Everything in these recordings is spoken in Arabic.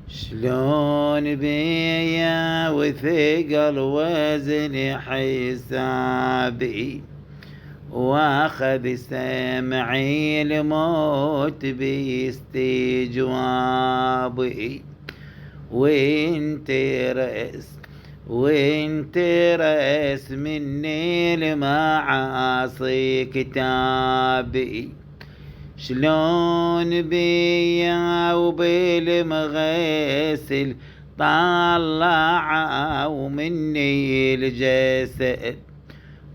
شلون بيا وثقل وزن حسابي، واخذ سمعي الموت باستجوابي، وانت رأس مني المعاصي كتابي. شلون بيا وبالمغسل طلعوا مني الجسد،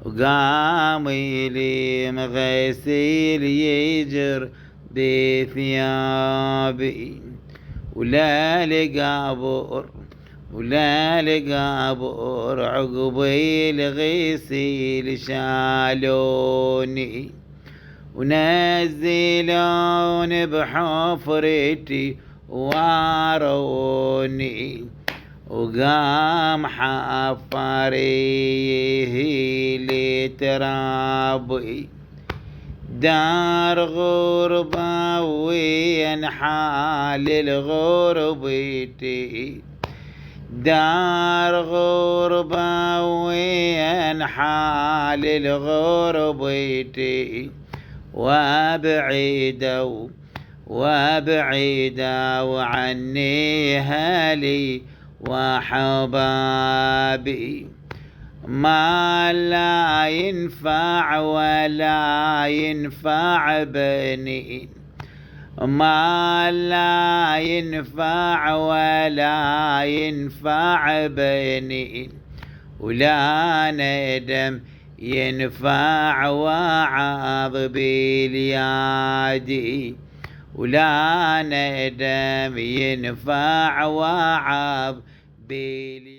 وقام لي مغسل يجر بثيابي، ولا لقابر عقبي الغسيل شالوني، ونزلون بحفرتي واروني، وقام حفريه لترابي. دار غربة وين حال الغربتي، دار غربة وين حال الغربتي، وابعدوا عني هلي وحبابي. ما لا ينفع ولا ينفع بنين، ما لا ينفع ولا ينفع بنين، ولا ندم ينفع وعظ باليادي، ولا ندم ينفع وعظ باليادي.